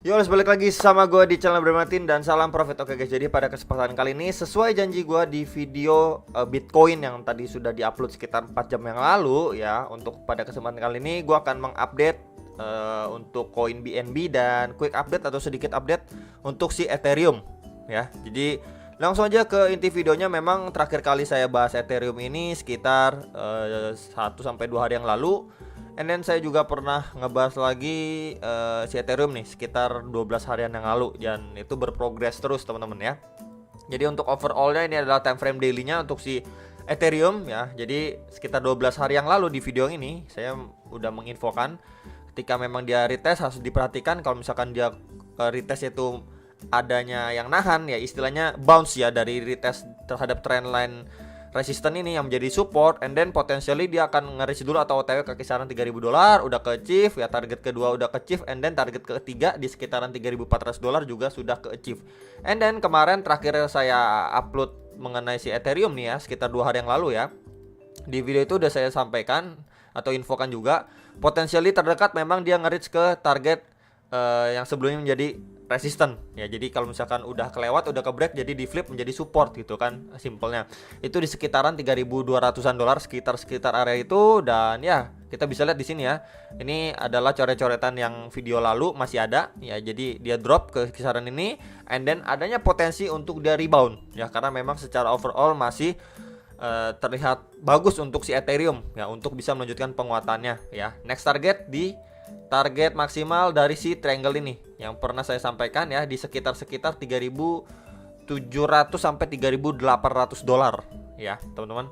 Yo, balik lagi sama gue di channel Bermatin dan salam profit. Oke guys, jadi pada kesempatan kali ini sesuai janji gue di video Bitcoin yang tadi sudah diupload sekitar 4 jam yang lalu ya. Untuk pada kesempatan kali ini gue akan mengupdate untuk koin BNB dan quick update atau sedikit update untuk si Ethereum ya. Jadi langsung aja ke inti videonya. Memang terakhir kali saya bahas Ethereum ini sekitar 1-2 hari yang lalu. And then saya juga pernah ngebahas lagi si Ethereum nih sekitar 12 harian yang lalu, dan itu berprogres terus teman-teman ya. Jadi untuk overallnya ini adalah time frame daily-nya untuk si Ethereum ya. Jadi sekitar 12 hari yang lalu di video ini saya udah menginfokan ketika memang dia retest harus diperhatikan. Kalau misalkan dia retest itu adanya yang nahan ya, istilahnya bounce ya dari retest terhadap trendline resisten ini yang menjadi support, and then potentially dia akan nge-reach dulu atau OTW ke kisaran $3.000, udah ke achieve ya, target kedua udah ke achieve, and then target ketiga di sekitaran $3.400 juga sudah ke achieve. And then kemarin terakhir saya upload mengenai si Ethereum nih ya, sekitar 2 hari yang lalu ya. Di video itu udah saya sampaikan atau infokan juga, potentially terdekat memang dia nge-reach ke target yang sebelumnya menjadi resisten ya. Jadi kalau misalkan udah kelewat, udah ke break, jadi di flip menjadi support gitu kan, simpelnya. Itu di sekitaran $3.200-an, sekitar area itu. Dan ya kita bisa lihat di sini ya, ini adalah coret-coretan yang video lalu masih ada ya. Jadi dia drop ke kisaran ini, and then adanya potensi untuk dia rebound ya, karena memang secara overall masih terlihat bagus untuk si Ethereum ya, untuk bisa melanjutkan penguatannya ya. Next target di target maksimal dari si triangle ini yang pernah saya sampaikan ya, di sekitar 3.700 sampai $3.800 ya teman-teman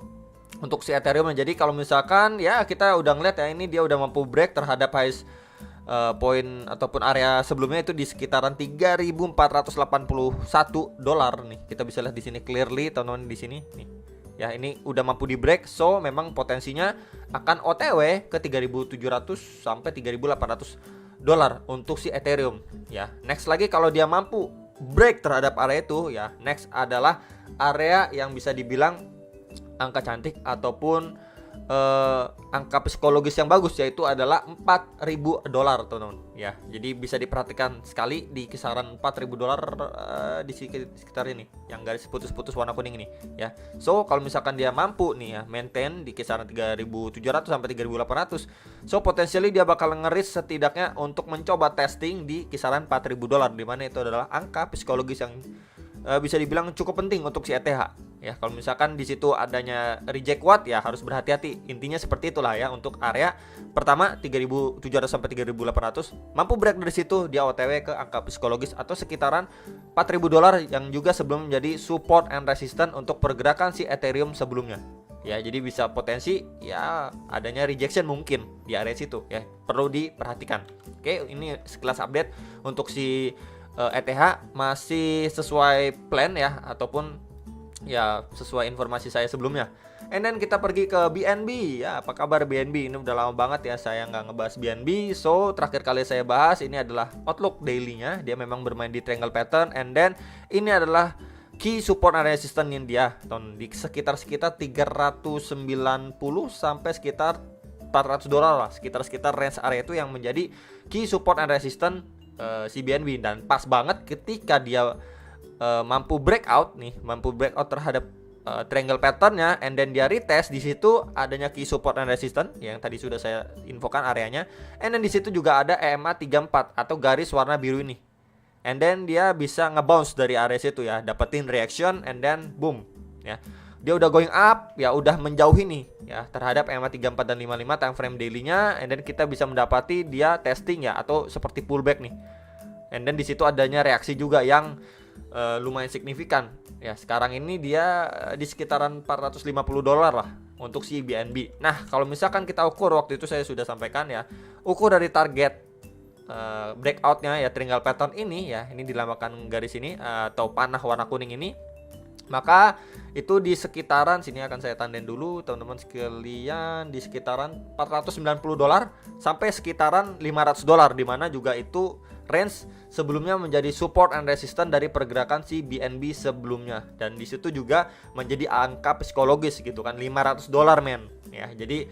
untuk si Ethereum. Jadi kalau misalkan ya kita udah ngeliat ya, ini dia udah mampu break terhadap highest poin ataupun area sebelumnya itu di sekitaran $3.481 nih. Kita bisa lihat di sini clearly teman-teman di sini nih. Ya, ini udah mampu di break, so memang potensinya akan OTW ke 3.700 sampai $3.800 untuk si Ethereum ya. Next lagi kalau dia mampu break terhadap area itu ya, next adalah area yang bisa dibilang angka cantik ataupun angka psikologis yang bagus, yaitu adalah $4.000 teman-teman ya. Jadi bisa diperhatikan sekali di kisaran $4.000 di sekitar ini yang garis putus-putus warna kuning ini ya. So kalau misalkan dia mampu nih ya maintain di kisaran 3.700 sampai 3.800, so potensially dia bakal ngeris setidaknya untuk mencoba testing di kisaran $4.000, di mana itu adalah angka psikologis yang bisa dibilang cukup penting untuk si ETH ya. Kalau misalkan di situ adanya reject watt ya, harus berhati-hati. Intinya seperti itulah ya. Untuk area pertama 3.700 sampai 3.800, mampu break dari situ dia OTW ke angka psikologis atau sekitaran $4.000 yang juga sebelum menjadi support and resistance untuk pergerakan si Ethereum sebelumnya ya. Jadi bisa potensi ya adanya rejection mungkin di area situ ya, perlu diperhatikan. Oke, ini sekilas update untuk si ETH masih sesuai plan ya, ataupun ya sesuai informasi saya sebelumnya. And then kita pergi ke BNB ya. Apa kabar BNB? Ini udah lama banget ya saya nggak ngebahas BNB. So terakhir kali saya bahas ini adalah outlook daily-nya. Dia memang bermain di triangle pattern, and then ini adalah key support and resistance yang dia di sekitar 390 sampai sekitar $400 lah, sekitar range area itu yang menjadi key support and resistance si BNB. Dan pas banget ketika dia mampu breakout terhadap triangle patternnya, and then dia retest di situ adanya key support and resistance yang tadi sudah saya infokan areanya, and then di situ juga ada EMA 34 atau garis warna biru ini, and then dia bisa ngebounce dari area situ ya, dapetin reaction, and then boom ya, dia udah going up ya, udah menjauhi nih ya terhadap EMA 34 dan 55 time frame daily-nya, and then kita bisa mendapati dia testing ya atau seperti pullback nih, and then di situ adanya reaksi juga yang lumayan signifikan ya. Sekarang ini dia di sekitaran $450 lah untuk si BNB. Nah kalau misalkan kita ukur, waktu itu saya sudah sampaikan ya, ukur dari target breakoutnya ya triangle pattern ini ya, ini dilambangkan garis ini atau panah warna kuning ini, maka itu di sekitaran sini akan saya tandain dulu teman-teman sekalian, di sekitaran $490 sampai sekitaran $500, di mana juga itu range sebelumnya menjadi support and resistance dari pergerakan si BNB sebelumnya, dan di situ juga menjadi angka psikologis gitu kan, $500 men ya. Jadi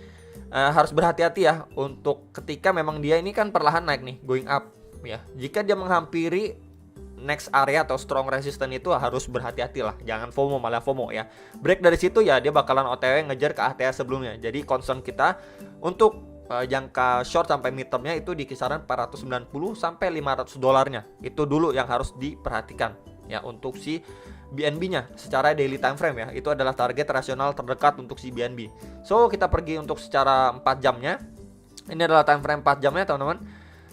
harus berhati-hati ya untuk ketika memang dia ini kan perlahan naik nih, going up ya. Jika dia menghampiri next area atau strong resistance itu harus berhati-hati lah, jangan FOMO, malah FOMO ya. Break dari situ ya dia bakalan OTW ngejar ke ATH sebelumnya. Jadi concern kita untuk jangka short sampai midtermnya itu di kisaran 490 sampai 500 dolarnya. Itu dulu yang harus diperhatikan ya untuk si BNB-nya secara daily time frame ya. Itu adalah target rasional terdekat untuk si BNB. So, kita pergi untuk secara 4 jamnya. Ini adalah time frame 4 jamnya, teman-teman.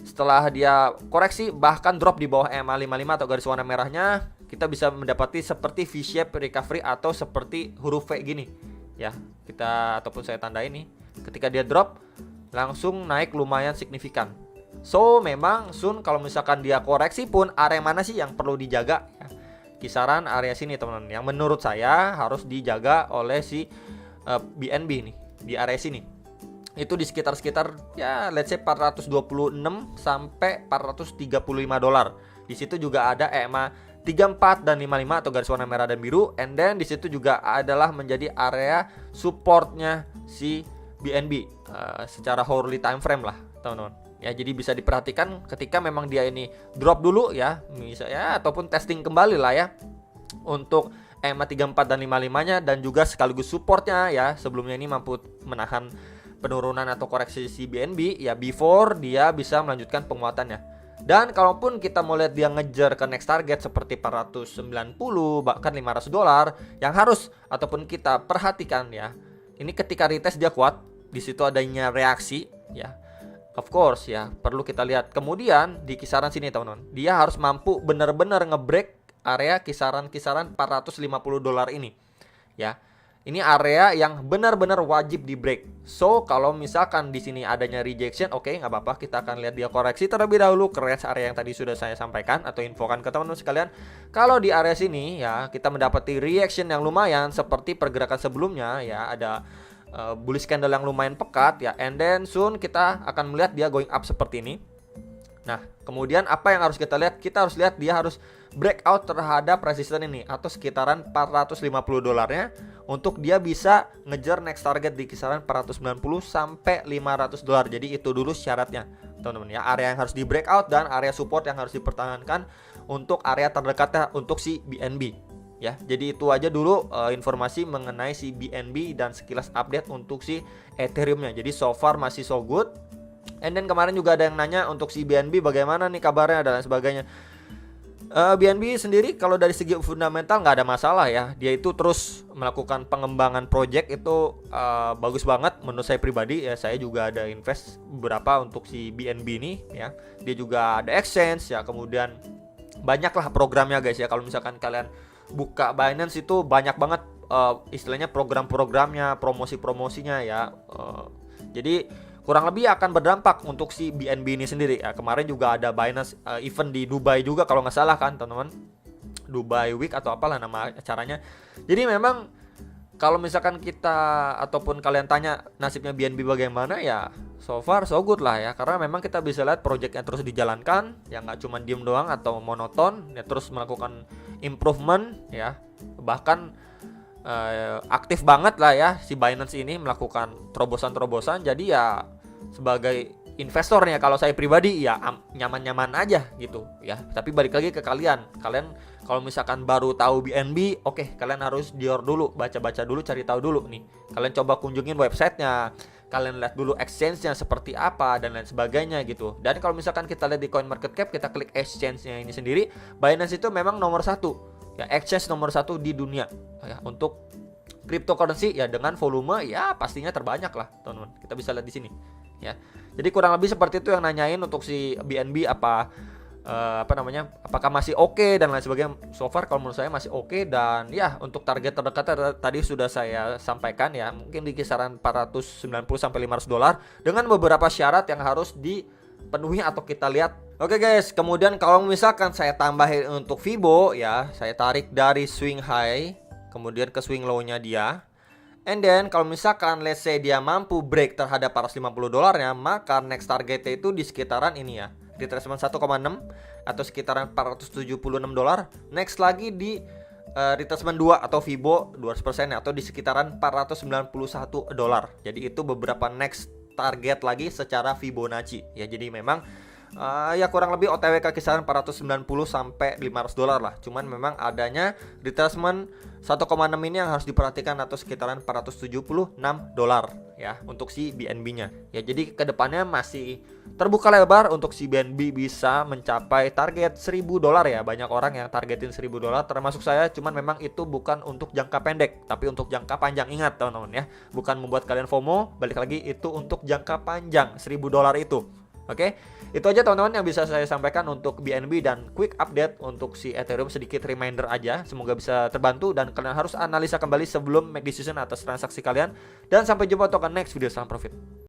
Setelah dia koreksi bahkan drop di bawah EMA 55 atau garis warna merahnya, kita bisa mendapati seperti V-shape recovery atau seperti huruf V gini ya. Kita ataupun saya tanda ini. Ketika dia drop langsung naik lumayan signifikan. So memang Sun kalau misalkan dia koreksi pun area mana sih yang perlu dijaga ya? Kisaran area sini teman-teman, yang menurut saya harus dijaga oleh si BNB nih di area sini. Itu di sekitar ya let's say 426 sampai 435 dolar. Di situ juga ada EMA 34 dan 55 atau garis warna merah dan biru, and then di situ juga adalah menjadi area supportnya si BNB secara hourly time frame lah, teman-teman. Ya, jadi bisa diperhatikan ketika memang dia ini drop dulu ya, misalnya ataupun testing kembali lah ya untuk EMA 34 dan 55-nya dan juga sekaligus supportnya ya. Sebelumnya ini mampu menahan penurunan atau koreksi si BNB ya before dia bisa melanjutkan penguatannya. Dan kalaupun kita mau lihat dia ngejar ke next target seperti 490 bahkan 500 dolar, yang harus ataupun kita perhatikan ya, ini ketika retest dia kuat, di situ adanya reaksi ya. Of course ya, perlu kita lihat. Kemudian di kisaran sini teman-teman, dia harus mampu benar-benar ngebreak area kisaran 450 dolar ini ya. Ini area yang benar-benar wajib di break. So kalau misalkan di sini adanya rejection, oke, nggak apa-apa, kita akan lihat dia koreksi terlebih dahulu ke range area yang tadi sudah saya sampaikan atau infokan ke teman-teman sekalian. Kalau di area sini ya kita mendapati reaction yang lumayan seperti pergerakan sebelumnya ya, ada bullish candle yang lumayan pekat ya, and then soon kita akan melihat dia going up seperti ini. Nah, kemudian apa yang harus kita lihat? Kita harus lihat dia harus breakout terhadap resisten ini atau sekitaran 450 dolarnya untuk dia bisa ngejar next target di kisaran 490 sampai 500 dolar. Jadi itu dulu syaratnya, teman-teman ya. Area yang harus di breakout dan area support yang harus dipertahankan untuk area terdekatnya untuk si BNB. Ya, jadi itu aja dulu informasi mengenai si BNB dan sekilas update untuk si Ethereum-nya. Jadi so far masih so good. And then kemarin juga ada yang nanya untuk si BNB bagaimana nih kabarnya dan lain sebagainya. BNB sendiri kalau dari segi fundamental nggak ada masalah ya. Dia itu terus melakukan pengembangan project itu bagus banget menurut saya pribadi ya. Saya juga ada invest beberapa untuk si BNB ini ya. Dia juga ada exchange ya. Kemudian banyaklah programnya guys ya. Kalau misalkan kalian buka Binance itu banyak banget istilahnya program-programnya, promosi-promosinya ya. Jadi kurang lebih akan berdampak untuk si BNB ini sendiri ya. Kemarin juga ada Binance event di Dubai juga kalau nggak salah kan teman-teman, Dubai Week atau apalah nama acaranya. Jadi memang kalau misalkan kita ataupun kalian tanya nasibnya BNB bagaimana ya, so far so good lah ya. Karena memang kita bisa lihat projectnya terus dijalankan, yang nggak cuma diem doang atau monoton ya, terus melakukan improvement ya. Bahkan aktif banget lah ya si Binance ini melakukan terobosan-terobosan. Jadi ya sebagai investornya kalau saya pribadi ya nyaman-nyaman aja gitu ya. Tapi balik lagi ke kalian kalau misalkan baru tahu BNB, oke, kalian harus dior dulu, baca-baca dulu, cari tahu dulu nih. Kalian coba kunjungin websitenya, kalian lihat dulu exchange-nya seperti apa dan lain sebagainya gitu. Dan kalau misalkan kita lihat di CoinMarketCap, kita klik exchange-nya ini sendiri, Binance itu memang nomor 1 ya, exchange nomor 1 di dunia ya untuk cryptocurrency ya, dengan volume ya pastinya terbanyak lah teman-teman. Kita bisa lihat di sini ya. Jadi kurang lebih seperti itu yang nanyain untuk si BNB apakah masih oke dan lain sebagainya. So far kalau menurut saya masih oke, dan ya untuk target terdekat tadi sudah saya sampaikan ya, mungkin di kisaran 490 sampai 500 dolar dengan beberapa syarat yang harus dipenuhi atau kita lihat. Oke guys, kemudian kalau misalkan saya tambahin untuk Fibo ya, saya tarik dari swing high kemudian ke swing low-nya dia. And then kalau misalkan let's say dia mampu break terhadap 450 dolarnya, maka next targetnya itu di sekitaran ini ya, retracement 1,6 atau sekitaran 476 dolar. Next lagi di retracement 2 atau Fibo 200% atau di sekitaran 491 dolar. Jadi itu beberapa next target lagi secara Fibonacci ya. Jadi memang Ya kurang lebih OTW ke kisaran 490 sampai 500 dolar lah. Cuman memang adanya retracement 1,6 ini yang harus diperhatikan, atau sekitaran 476 dolar ya untuk si BNB-nya. Ya jadi kedepannya masih terbuka lebar untuk si BNB bisa mencapai target 1000 dolar ya. Banyak orang yang targetin 1000 dolar termasuk saya, cuman memang itu bukan untuk jangka pendek tapi untuk jangka panjang. Ingat teman-teman ya, bukan membuat kalian FOMO, balik lagi itu untuk jangka panjang 1000 dolar itu. Oke, itu aja teman-teman yang bisa saya sampaikan untuk BNB dan quick update untuk si Ethereum, sedikit reminder aja. Semoga bisa terbantu dan kalian harus analisa kembali sebelum make decision atas transaksi kalian. Dan sampai jumpa untuk next video. Salam profit.